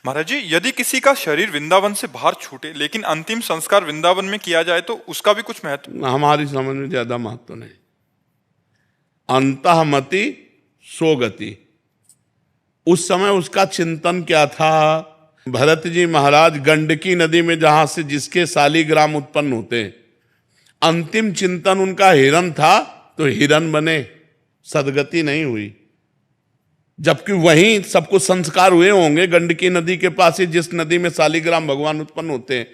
महाराज जी, यदि किसी का शरीर वृंदावन से बाहर छूटे लेकिन अंतिम संस्कार वृंदावन में किया जाए तो उसका भी कुछ महत्व? हमारी समझ में ज्यादा महत्व नहीं। अंतःमति सो गति, उस समय उसका चिंतन क्या था? भरत जी महाराज गंडकी नदी में जहां से जिसके शालिग्राम उत्पन्न होते हैं, अंतिम चिंतन उनका हिरण था तो हिरण बने, सदगति नहीं हुई। जबकि वहीं सबको संस्कार हुए होंगे गंडकी नदी के पास ही, जिस नदी में शालिग्राम भगवान उत्पन्न होते हैं।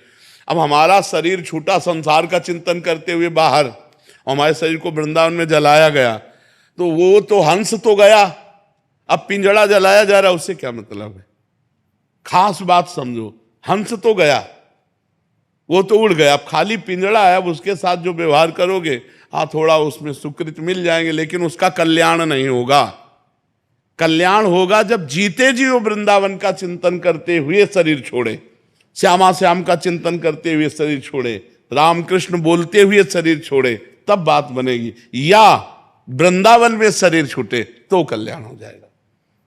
अब हमारा शरीर छूटा संसार का चिंतन करते हुए बाहर, हमारे शरीर को वृंदावन में जलाया गया, तो वो तो हंस तो गया, अब पिंजड़ा जलाया जा रहा है, उससे क्या मतलब है? खास बात समझो, हंस तो गया, वो तो उड़ गया, अब खाली पिंजड़ा है। अब उसके साथ जो व्यवहार करोगे, हाँ थोड़ा उसमें सुकृत मिल जाएंगे, लेकिन उसका कल्याण नहीं होगा। कल्याण होगा जब जीते जी वो वृंदावन का चिंतन करते हुए शरीर छोड़े, श्यामा श्याम का चिंतन करते हुए शरीर छोड़े, रामकृष्ण बोलते हुए शरीर छोड़े, तब बात बनेगी। या वृंदावन में शरीर छूटे तो कल्याण हो जाएगा,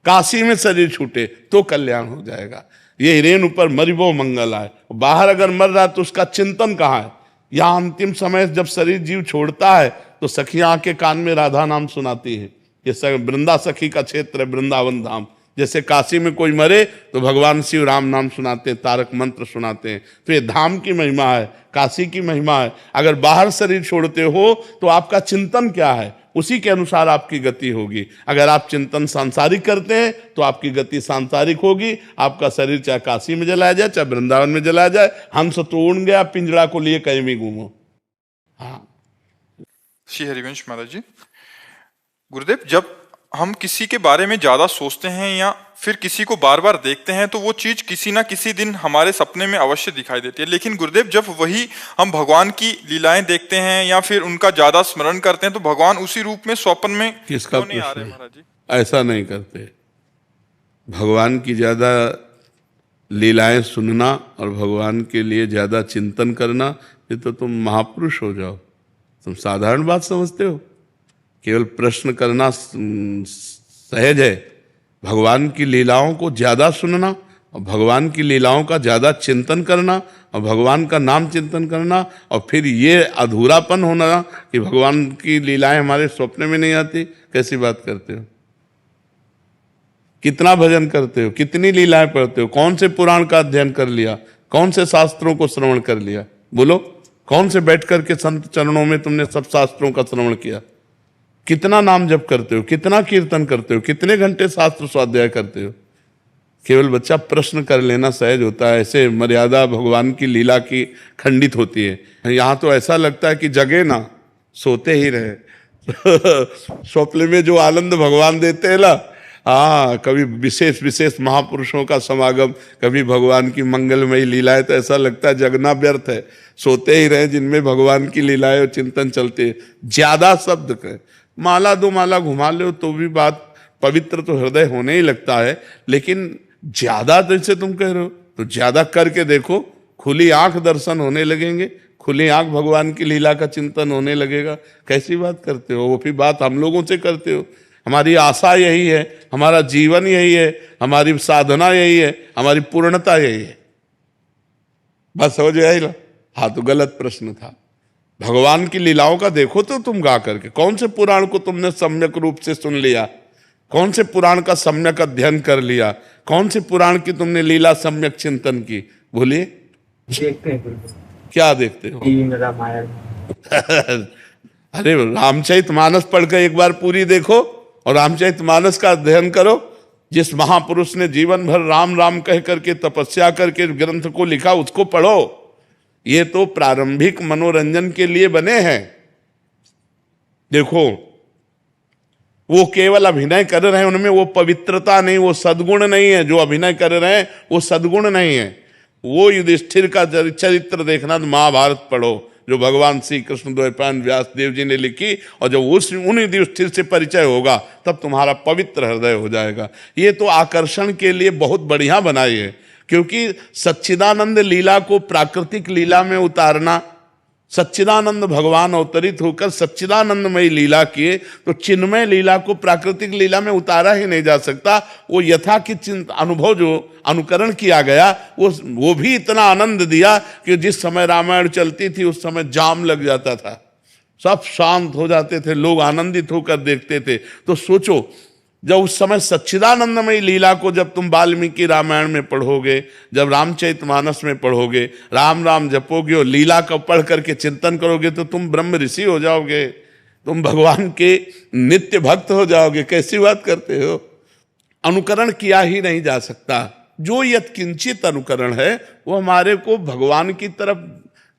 काशी में शरीर छूटे तो कल्याण हो जाएगा। ये हिरेन ऊपर मरिबो मंगल आए, बाहर अगर मर रहा है तो उसका चिंतन कहाँ है? यहाँ अंतिम समय जब शरीर जीव छोड़ता है तो सखियां आके कान में राधा नाम सुनाती है। ये वृंदा सखी का क्षेत्र है, वृंदावन धाम। जैसे काशी में कोई मरे तो भगवान शिव राम नाम सुनाते हैं, तारक मंत्र सुनाते हैं। तो ये धाम की महिमा है, काशी की महिमा है। अगर बाहर शरीर छोड़ते हो तो आपका चिंतन क्या है, उसी के अनुसार आपकी गति होगी। अगर आप चिंतन सांसारिक करते हैं तो आपकी गति सांसारिक होगी। आपका शरीर चाहे काशी में जलाया जाए, चाहे वृंदावन में जलाया जाए, हंस तो उड़ गया, पिंजड़ा को लिए कहीं भी घूमो। हाँ, श्री हरिवंश महाराज जी। गुरुदेव, जब हम किसी के बारे में ज्यादा सोचते हैं या फिर किसी को बार बार देखते हैं तो वो चीज किसी ना किसी दिन हमारे सपने में अवश्य दिखाई देती है। लेकिन गुरुदेव, जब वही हम भगवान की लीलाएं देखते हैं या फिर उनका ज्यादा स्मरण करते हैं तो भगवान उसी रूप में स्वप्न में किसका क्यों नहीं आ रहे महाराज जी? ऐसा नहीं करते। भगवान की ज्यादा लीलाएं सुनना और भगवान के लिए ज्यादा चिंतन करना, ये तो तुम महापुरुष हो जाओ। तुम साधारण बात समझते हो, केवल प्रश्न करना सहज है। भगवान की लीलाओं को ज्यादा सुनना और भगवान की लीलाओं का ज्यादा चिंतन करना और भगवान का नाम चिंतन करना, और फिर ये अधूरापन होना कि भगवान की लीलाएं हमारे स्वप्न में नहीं आती, कैसी बात करते हो? कितना भजन करते हो, कितनी लीलाएं पढ़ते हो, कौन से पुराण का अध्ययन कर लिया, कौन से शास्त्रों को श्रवण कर लिया? बोलो, कौन से बैठ करके संत चरणों में तुमने सब शास्त्रों का श्रवण किया? कितना नाम जप करते हो, कितना कीर्तन करते हो, कितने घंटे शास्त्र स्वाध्याय करते हो? केवल बच्चा प्रश्न कर लेना सहज होता है, ऐसे मर्यादा भगवान की लीला की खंडित होती है। यहाँ तो ऐसा लगता है कि जगे ना, सोते ही रहे। स्वप्न में जो आनंद भगवान देते हैं ना, हाँ, कभी विशेष विशेष महापुरुषों का समागम, कभी भगवान की मंगलमयी लीलाएं, तो ऐसा लगता है जगना व्यर्थ है, सोते ही रहे जिनमें भगवान की लीलाएं और चिंतन चलते हैं। ज्यादा शब्द कहें, माला दो माला घुमा लो तो भी बात पवित्र तो हृदय होने ही लगता है, लेकिन ज्यादा जैसे तुम कह रहे हो तो ज्यादा करके देखो, खुली आंख दर्शन होने लगेंगे, खुली आंख भगवान की लीला का चिंतन होने लगेगा। कैसी बात करते हो? वो भी बात हम लोगों से करते हो। हमारी आशा यही है, हमारा जीवन यही है, हमारी साधना यही है, हमारी पूर्णता यही है। बस हो जाए। हाँ, तो गलत प्रश्न था। भगवान की लीलाओं का देखो तो तुम गा करके, कौन से पुराण को तुमने सम्यक रूप से सुन लिया, कौन से पुराण का सम्यक अध्ययन कर लिया, कौन से पुराण की तुमने लीला सम्यक चिंतन की? बोलिए, देखते हैं। क्या देखते हो? रामायण। अरे रामचरितमानस पढ़ कर एक बार पूरी देखो और रामचरितमानस का अध्ययन करो। जिस महापुरुष ने जीवन भर राम राम कह करके तपस्या करके ग्रंथ को लिखा, उसको पढ़ो। ये तो प्रारंभिक मनोरंजन के लिए बने हैं। देखो, वो केवल अभिनय कर रहे हैं, उनमें वो पवित्रता नहीं, वो सद्गुण नहीं है। जो अभिनय कर रहे हैं वो सद्गुण नहीं है। वो युधिष्ठिर का चरित्र देखना, तो महाभारत पढ़ो, जो भगवान श्री कृष्ण द्वैपायन व्यास देव जी ने लिखी, और जब उन युधिष्ठिर से परिचय होगा तब तुम्हारा पवित्र हृदय हो जाएगा। ये तो आकर्षण के लिए बहुत बढ़िया बनाई है, क्योंकि सच्चिदानंद लीला को प्राकृतिक लीला में उतारना सच्चिदानंद भगवान अवतरित होकर सच्चिदानंदमयी लीला किए, तो चिन्मय लीला को प्राकृतिक लीला में उतारा ही नहीं जा सकता। वो यथा कि अनुभव जो अनुकरण किया गया वो भी इतना आनंद दिया कि जिस समय रामायण चलती थी उस समय जाम लग जाता था, सब शांत हो जाते थे, लोग आनंदित होकर देखते थे। तो सोचो, जब उस समय सच्चिदानंदमयी लीला को जब तुम वाल्मीकि रामायण में पढ़ोगे, जब रामचरितमानस में पढ़ोगे, राम राम जपोगे और लीला का पढ़ करके चिंतन करोगे, तो तुम ब्रह्म ऋषि हो जाओगे, तुम भगवान के नित्य भक्त हो जाओगे। कैसी बात करते हो? अनुकरण किया ही नहीं जा सकता। जो यत्किंचित अनुकरण है वो हमारे को भगवान की तरफ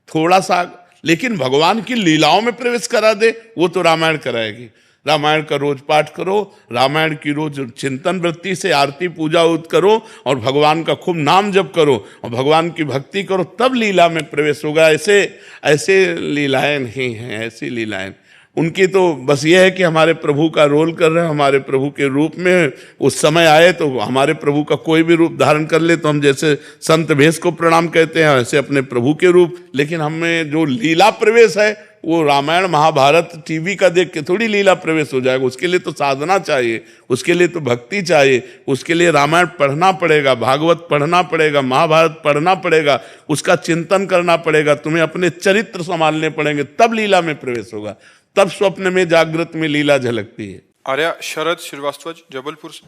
थोड़ा सा, लेकिन भगवान की लीलाओं में प्रवेश करा दे, वो तो रामायण कराएगी। रामायण का रोज पाठ करो, रामायण की रोज चिंतन वृत्ति से आरती पूजा करो और भगवान का खूब नाम जप करो और भगवान की भक्ति करो, तब लीला में प्रवेश होगा। ऐसे लीलाएं नहीं हैं, ऐसी लीलाएं उनकी तो बस ये है कि हमारे प्रभु का रोल कर रहे हैं, हमारे प्रभु के रूप में उस समय आए, तो हमारे प्रभु का कोई भी रूप धारण कर ले, तो हम जैसे संत भेष को प्रणाम कहते हैं ऐसे अपने प्रभु के रूप। लेकिन हमें जो लीला प्रवेश है वो रामायण महाभारत टीवी का देख के थोड़ी लीला प्रवेश हो जाएगा। उसके लिए तो साधना चाहिए, उसके लिए तो भक्ति चाहिए, उसके लिए रामायण पढ़ना पड़ेगा, भागवत पढ़ना पड़ेगा, महाभारत पढ़ना पड़ेगा, उसका चिंतन करना पड़ेगा, तुम्हें अपने चरित्र संभालने पड़ेंगे, तब लीला में प्रवेश होगा, तब स्वप्न में जागृत में लीला झलकती है। आर्या शरद श्रीवास्तव जी, जबलपुर से।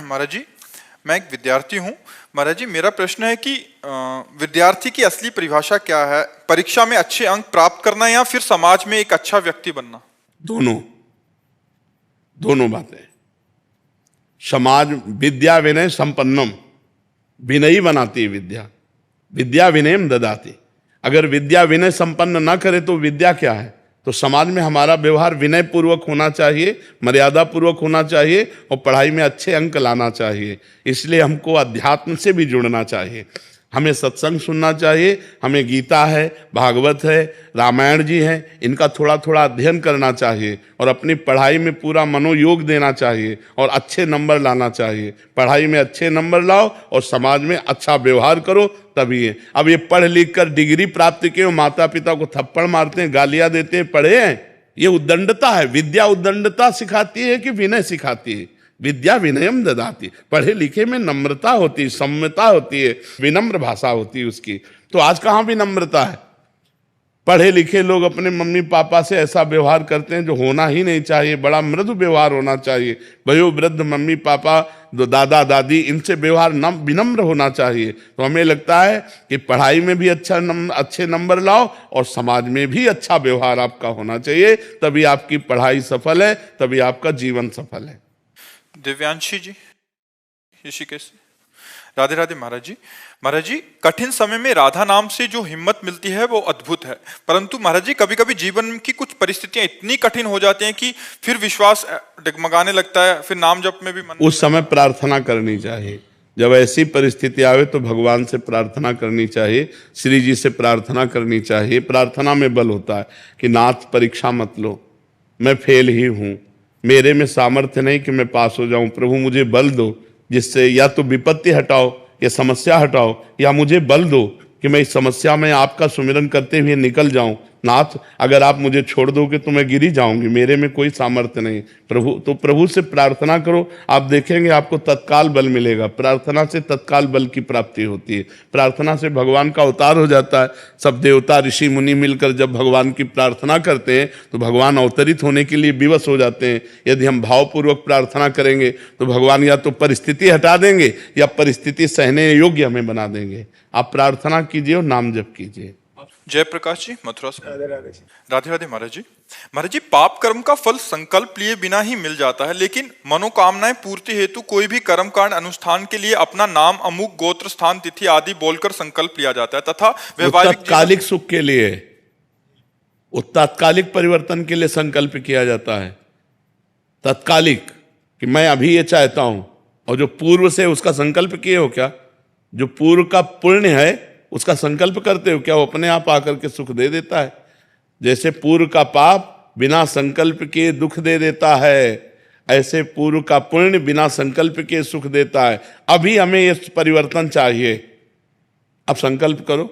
महाराज जी, मैं एक विद्यार्थी हूँ। महाराज जी, मेरा प्रश्न है कि विद्यार्थी की असली परिभाषा क्या है? परीक्षा में अच्छे अंक प्राप्त करना या फिर समाज में एक अच्छा व्यक्ति बनना? दोनों बातें। समाज विद्या विनय संपन्नम, विनयी बनाती है विद्या, विद्या विनयम ददाती। अगर विद्या विनय संपन्न ना करे तो विद्या क्या है? तो समाज में हमारा व्यवहार विनय पूर्वक होना चाहिए, मर्यादा पूर्वक होना चाहिए और पढ़ाई में अच्छे अंक लाना चाहिए। इसलिए हमको अध्यात्म से भी जुड़ना चाहिए, हमें सत्संग सुनना चाहिए, हमें गीता है, भागवत है, रामायण जी हैं, इनका थोड़ा थोड़ा अध्ययन करना चाहिए और अपनी पढ़ाई में पूरा मनोयोग देना चाहिए और अच्छे नंबर लाना चाहिए। पढ़ाई में अच्छे नंबर लाओ और समाज में अच्छा व्यवहार करो, तभी है। अब ये पढ़ लिख कर डिग्री प्राप्त किए, माता पिता को थप्पड़ मारते हैं, गालियां देते हैं, पढ़े हैं, ये उद्दंडता है। विद्या उद्दंडता सिखाती है कि विनय सिखाती है? विद्या विनयम ददाती। पढ़े लिखे में नम्रता होती है, सम्यता होती है, विनम्र भाषा होती है उसकी। तो आज कहाँ विनम्रता है? पढ़े लिखे लोग अपने मम्मी पापा से ऐसा व्यवहार करते हैं जो होना ही नहीं चाहिए, बड़ा मृदु व्यवहार होना चाहिए। वयोवृद्ध मम्मी पापा, दादा दादी, इनसे व्यवहार विनम्र होना चाहिए। तो हमें लगता है कि पढ़ाई में भी अच्छे नंबर लाओ और समाज में भी अच्छा व्यवहार आपका होना चाहिए, तभी आपकी पढ़ाई सफल है, तभी आपका जीवन सफल है। दिव्यांशी जी, ऋषिकेश से। राधे राधे महाराज जी। महाराज जी, कठिन समय में राधा नाम से जो हिम्मत मिलती है वो अद्भुत है, परंतु महाराज जी कभी कभी जीवन की कुछ परिस्थितियां इतनी कठिन हो जाती हैं कि फिर विश्वास डगमगाने लगता है, फिर नाम जप में भी मन। उस समय प्रार्थना करनी चाहिए। जब ऐसी परिस्थिति आवे तो भगवान से प्रार्थना करनी चाहिए, श्री जी से प्रार्थना करनी चाहिए। प्रार्थना में बल होता है कि नाथ परीक्षा मत लो, मैं फेल ही हूँ, मेरे में सामर्थ्य नहीं कि मैं पास हो जाऊं, प्रभु मुझे बल दो, जिससे या तो विपत्ति हटाओ या समस्या हटाओ, या मुझे बल दो कि मैं इस समस्या में आपका सुमिरन करते हुए निकल जाऊं। नाथ, अगर आप मुझे छोड़ दोगे तो मैं गिरी जाऊंगी, मेरे में कोई सामर्थ्य नहीं। प्रभु, तो प्रभु से प्रार्थना करो, आप देखेंगे आपको तत्काल बल मिलेगा। प्रार्थना से तत्काल बल की प्राप्ति होती है, प्रार्थना से भगवान का अवतार हो जाता है। सब देवता ऋषि मुनि मिलकर जब भगवान की प्रार्थना करते हैं तो भगवान अवतरित होने के लिए विवश हो जाते हैं। यदि हम भावपूर्वक प्रार्थना करेंगे तो भगवान या तो परिस्थिति हटा देंगे या परिस्थिति सहने योग्य हमें बना देंगे। आप प्रार्थना कीजिए और नाम जप कीजिए। जयप्रकाश जी, मथुरा से। राधे राधे महाराज जी। महाराज जी, पाप कर्म का फल संकल्प लिए बिना ही मिल जाता है, लेकिन मनोकामनाएं पूर्ति हेतु कोई भी कर्म कांड अनुष्ठान के लिए अपना नाम, अमुक गोत्र, स्थान, तिथि आदि बोलकर संकल्प लिया जाता है तथा वैवाहिक तात्कालिक सुख के लिए, तात्कालिक परिवर्तन के लिए संकल्प किया जाता है। तात्कालिक कि मैं अभी ये चाहता हूं, और जो पूर्व से उसका संकल्प किए हो क्या? जो पूर्व का पुण्य है उसका संकल्प करते हो क्या? वो अपने आप आकर के सुख दे देता है। जैसे पूर्व का पाप बिना संकल्प के दुख दे देता है, ऐसे पूर्व का पुण्य बिना संकल्प के सुख देता है। अभी हमें ये परिवर्तन चाहिए, अब संकल्प करो।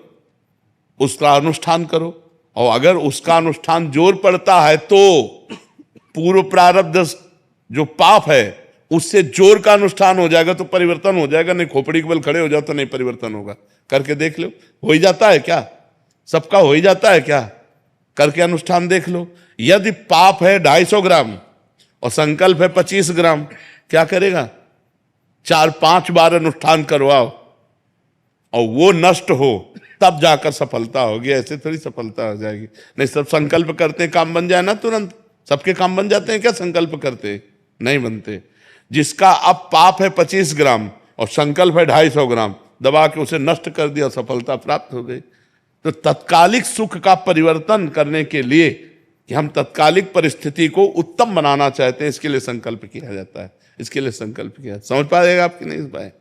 उसका अनुष्ठान करो, और अगर उसका अनुष्ठान जोर पड़ता है तो पूर्व प्रारब्ध जो पाप है उससे जोर का अनुष्ठान हो जाएगा तो परिवर्तन हो जाएगा, नहीं खोपड़ी के बल खड़े हो जाओ तो नहीं परिवर्तन होगा। करके देख लो, हो ही जाता है क्या? सबका हो ही जाता है क्या? करके अनुष्ठान देख लो। यदि पाप है 250 ग्राम और संकल्प है 25 ग्राम, क्या करेगा? 4-5 बार अनुष्ठान करवाओ और वो नष्ट हो, तब जाकर सफलता होगी। ऐसे थोड़ी सफलता हो जाएगी। नहीं, सब संकल्प करते हैं काम बन जाए ना तुरंत। सबके काम बन जाते हैं क्या संकल्प करते? नहीं बनते। जिसका अब पाप है 25 ग्राम और संकल्प है 250 ग्राम, दबा के उसे नष्ट कर दिया, सफलता प्राप्त हो गई। तो तत्कालिक सुख का परिवर्तन करने के लिए कि हम तत्कालिक परिस्थिति को उत्तम बनाना चाहते हैं, इसके लिए संकल्प किया जाता है। इसके लिए संकल्प किया। समझ पाएगा आपकी नहीं पाए?